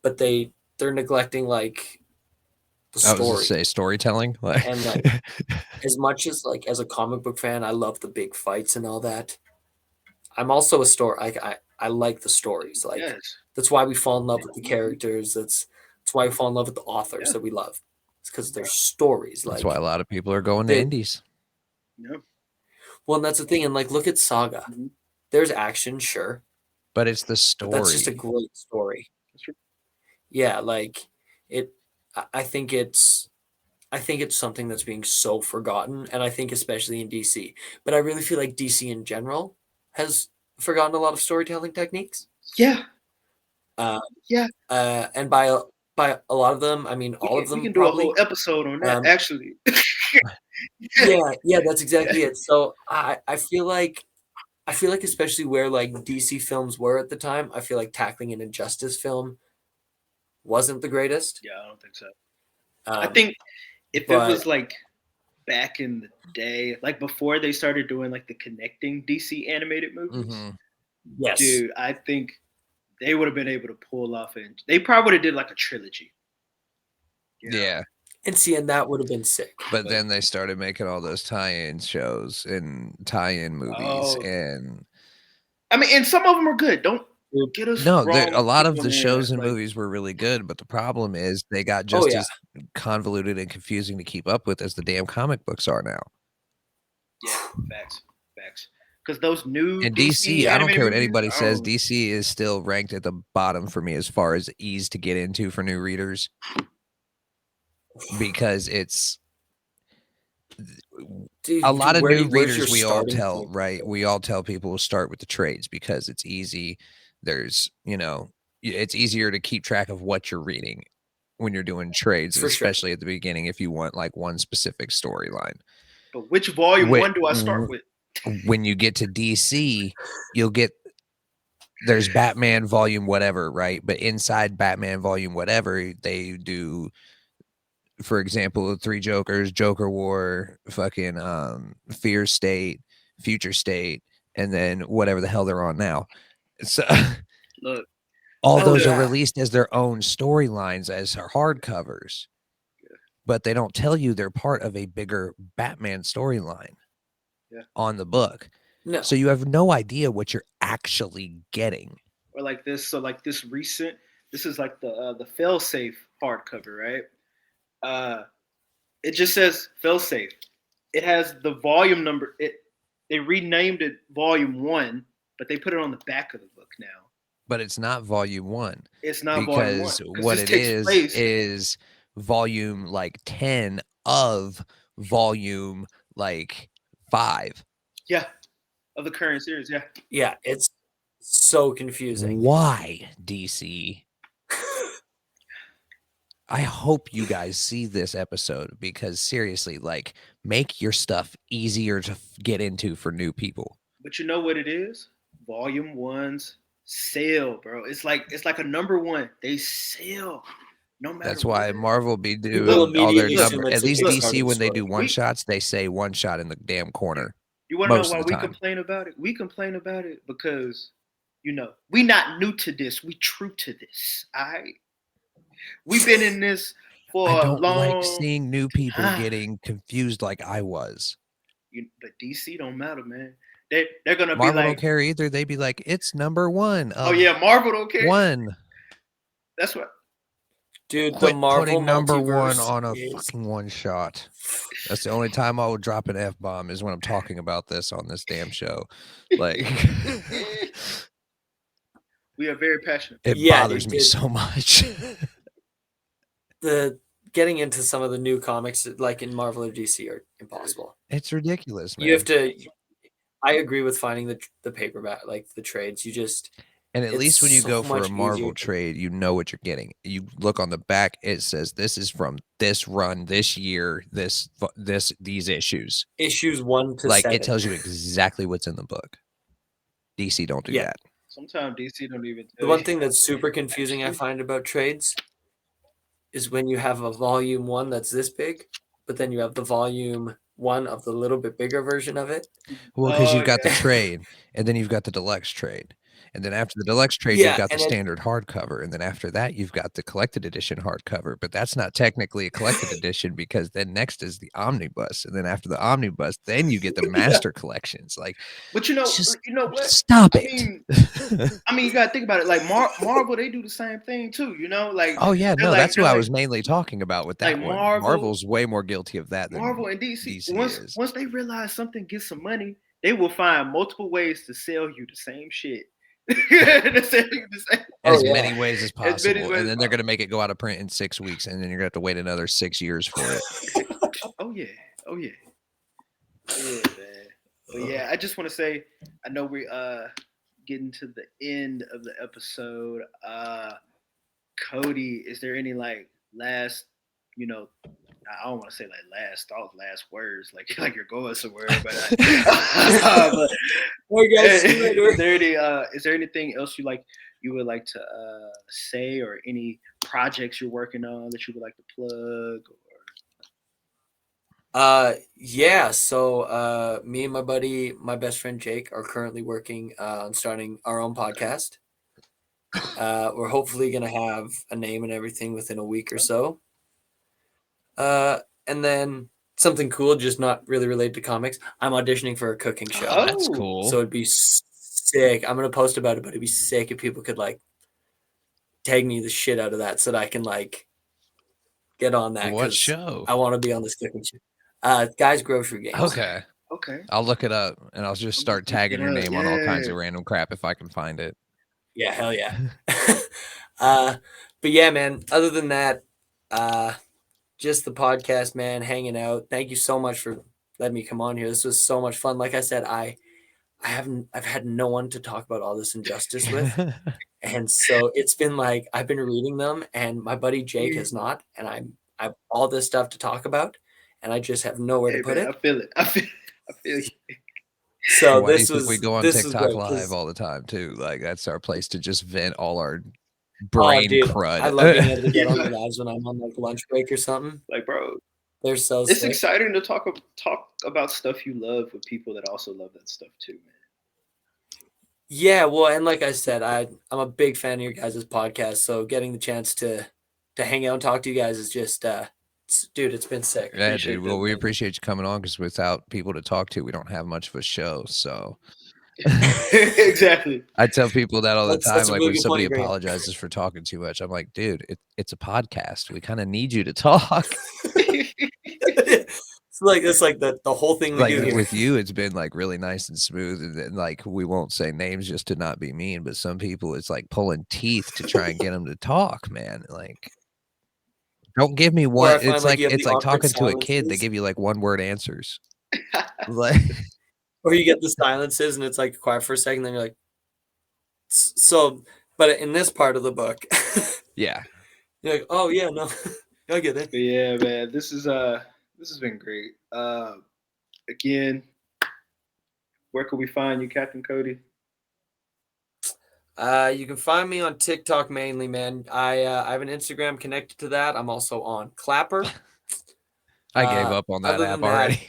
but they're neglecting like the story. I was gonna say storytelling, like, and like as much as like as a comic book fan, I love the big fights and all that. I'm also a story. I like the stories. Like that's why we fall in love with the characters. That's why we fall in love with the authors that we love. It's because they're stories. Like that's why a lot of people are going to indies. Yeah. Well, and that's the thing. And like, look at Saga. Mm-hmm. There's action, sure, but it's the story. That's just a great story. Yeah, like it. I think it's something that's being so forgotten, and I think especially in DC. But I really feel like DC in general has forgotten a lot of storytelling techniques. Yeah. And by a lot of them, I mean all of them. We can do probably a whole episode on that, actually. yeah, that's exactly it. So I feel like especially where like DC films were at the time, I feel like tackling an Injustice film wasn't the greatest. Yeah, I don't think so. I think if it was like back in the day, like before they started doing like the connecting DC animated movies, yes, dude, I think they would have been able to pull off and they probably would have did like a trilogy. Yeah. And that would have been sick. But then they started making all those tie-in shows and tie-in movies, and I mean, and some of them are good. Get us No, grown a lot of people, the man. shows and Like, movies were really good, but the problem is they got Oh, just yeah. as convoluted and confusing to keep up with as the damn comic books are now. yeah, facts. Because those new And DC DC, I don't animated care what movies, anybody I says, don't- DC is still ranked at the bottom for me as far as ease to get into for new readers because it's a lot of new where's your readers we all starting tell, point? right? We all tell people to start with the trades because it's easy. There's, it's easier to keep track of what you're reading when you're doing trades, For sure. especially at the beginning if you want like one specific storyline. But which volume Wh- one do I start with? When you get to DC, you'll get there's Batman volume whatever, right? But inside Batman volume whatever, they do, for example, Three Jokers, Joker War, fucking Fear State, Future State, and then whatever the hell they're on now. So Look, all Oh, those are yeah. released as their own storylines as hardcovers. But they don't tell you they're part of a bigger Batman storyline Yeah. on the book. No. So you have no idea what you're actually getting. or like this. So like this recent. This is like the failsafe hardcover, right? It just says failsafe. It has the volume number. They renamed it volume one, but they put it on the back of the book now. But it's not volume one. It's not volume one Because what this it takes place. is volume like 10 of volume like 5. Yeah, of the current series. Yeah, Yeah, it's so confusing. Why, DC? I hope you guys see this episode because seriously, like, make your stuff easier to get into for new people. but you know what it is? Volume one's sale, bro. It's like a number one. They sell no matter. That's why what. Marvel be People doing all their immediately assume number. it's At a least Kickstarter DC, when they story. do one shots, they say one shot in the damn corner. You want to know most why of the we time. complain about it? We complain about it because, we not new to this. We true to this. All right. We've been in this for I a don't long like seeing new people time. getting confused like I was. But DC don't matter, man. They're gonna Marvel be don't like, care either. They be like, it's number one. oh yeah, Marvel don't care. One. That's what. Dude, the Quit Marvel putting number one multiverse on a is fucking one shot. That's the only time I will drop an F-bomb is when I'm talking about this on this damn show. Like, We are very passionate. it Yeah, bothers me so much. the getting into some of the new comics like in Marvel or DC are impossible. It's ridiculous, man. You have to. I agree with finding the paperback, like the trades. And at it's least when you so go for much a Marvel easier. trade, you know what you're getting. You look on the back; it says this is from this run, this year, these issues. Issues 1 to Like 7. it tells you exactly what's in the book. DC don't do Yeah. that. Sometimes DC don't even. The one thing that's super confusing I find about trades is when you have a volume 1 that's this big, but then you have the volume 1 of the little bit bigger version of it. Well, because Oh, you've got the yeah. trade, and then you've got the deluxe trade. And then after the deluxe trade, Yeah, you've got the and standard hardcover. And then after that, you've got the collected edition hardcover. But that's not technically a collected edition because then next is the omnibus. And then after the omnibus, then you get the master collections. Like, But just you know what? stop I it. mean, you gotta think about it. Like Marvel, they do the same thing too. Like, Oh, yeah. they're No, like- that's who they're I like- was mainly talking about with that like one. Marvel- Marvel's way more guilty of that than Marvel and DC. DC is. Once they realize something gets some money, they will find multiple ways to sell you the same shit. As yeah. many ways as As many possible. ways And as then they're going to make it go out of print in 6 weeks. And then you're going to have to wait another 6 years for it. Oh yeah, man. But yeah, I just want to say, I know we getting to the end of the episode. Cody, is there any like last, I don't want to say like last thoughts, last words, like you're going somewhere, but, is there anything else you would like to say, or any projects you're working on that you would like to plug? Yeah, so me and my best friend Jake are currently working on starting our own podcast. We're hopefully gonna have a name and everything within a week or so. And then something cool, just not really related to comics. I'm auditioning for a cooking show. That's cool. So it'd be sick sick. I'm gonna post about it, but it'd be sick if people could like tag me the shit out of that so that I can like get on that. What 'cause show? I want to be on this cooking show. Guys Grocery Games. Okay. Okay. I'll look it up and I'll just start tagging your name on all kinds of Yeah. random crap if I can find it. Yeah, hell yeah. But yeah, man, other than that, just the podcast, man, hanging out. Thank you so much for letting me come on here. This was so much fun. Like I said, I've had no one to talk about all this injustice with. And so it's been like I've been reading them and my buddy Jake has not, and I have all this stuff to talk about and I just have nowhere Hey, to put man, it. I feel it. I feel you. So Why do you this think was we go on this was TikTok great, 'cause- Live all the time too? Like that's our place to just vent all our Oh, brain dude, crud. I love being able to get on Yeah. the lives when I'm on like lunch break or something. Like, bro, They're so it's sick. exciting to talk about stuff you love with people that also love that stuff too, man. Yeah, well, and like I said, I'm a big fan of your guys' podcast, so getting the chance to hang out and talk to you guys is just dude, it's been sick. Yeah, Appreciate dude. Well, that, we man. appreciate you coming on because without people to talk to, we don't have much of a show. So Exactly. I tell people that all the That's time. a Like really when good somebody point you bring up. apologizes for talking too much, I'm like, dude, it's a podcast. We kind of need you to talk. It's like the whole thing we Like do here. with you, it's been like really nice and smooth, and like we won't say names just to not be mean, but some people it's like pulling teeth to try and get them to talk, man. Like, don't give me Or one. I find like you have It's the like awkward talking to a kid. They silences, give you like one word answers. Like, or you get the silences and it's like quiet for a second, then you're like, so. But in this part of the book, yeah, you're like, oh yeah, no, I get it. But yeah, man, this has been great. Again, where can we find you, CaptCody? You can find me on TikTok mainly, man. I have an Instagram connected to that. I'm also on Clapper. I gave up on that other app than that- already.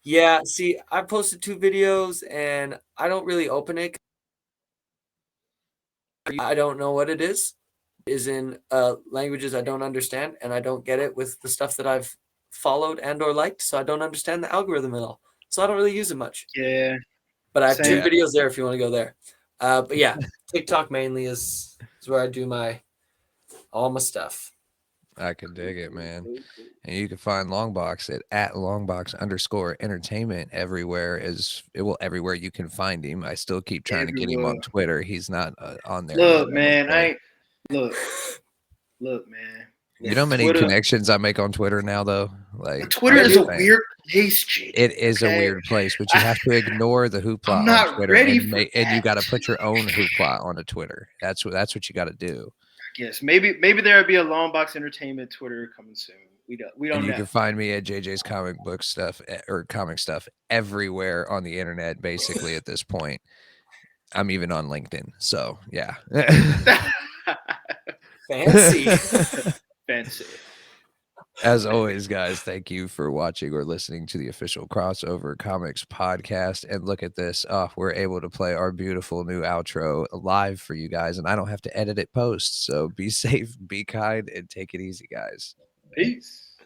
Yeah, see, I posted 2 videos and I don't really open it. I don't know what it is in languages I don't understand, and I don't get it with the stuff that I've followed and or liked, so I don't understand the algorithm at all. So I don't really use it much. Yeah. But I have Same. 2 videos there if you want to go there. But yeah, TikTok mainly is where I do all my stuff. I can dig it, man. And you can find Longbox at _entertainment everywhere. Everywhere you can find him. I still keep trying to get him on Everywhere. Twitter. He's not on there. Look, yet, man, okay? Look, man. You know how many Twitter- connections I make on Twitter now, though. Like Twitter I'm is just a saying, weird place, Jake. It is a okay? weird place, but you have to ignore the hoopla I'm on not Twitter ready and, for and you that. got to put your own hoopla on a Twitter. That's what you got to do. Yes, maybe there'll be a Longbox Entertainment Twitter coming soon. We don't And you know. can find me at JJ's comic book stuff or comic stuff everywhere on the internet, basically at this point. I'm even on LinkedIn. So yeah. Fancy. Fancy. As always, guys, thank you for watching or listening to the official Crossover Comics podcast. And look at this. We're able to play our beautiful new outro live for you guys, and I don't have to edit it post. So be safe, be kind, and take it easy, guys. Peace.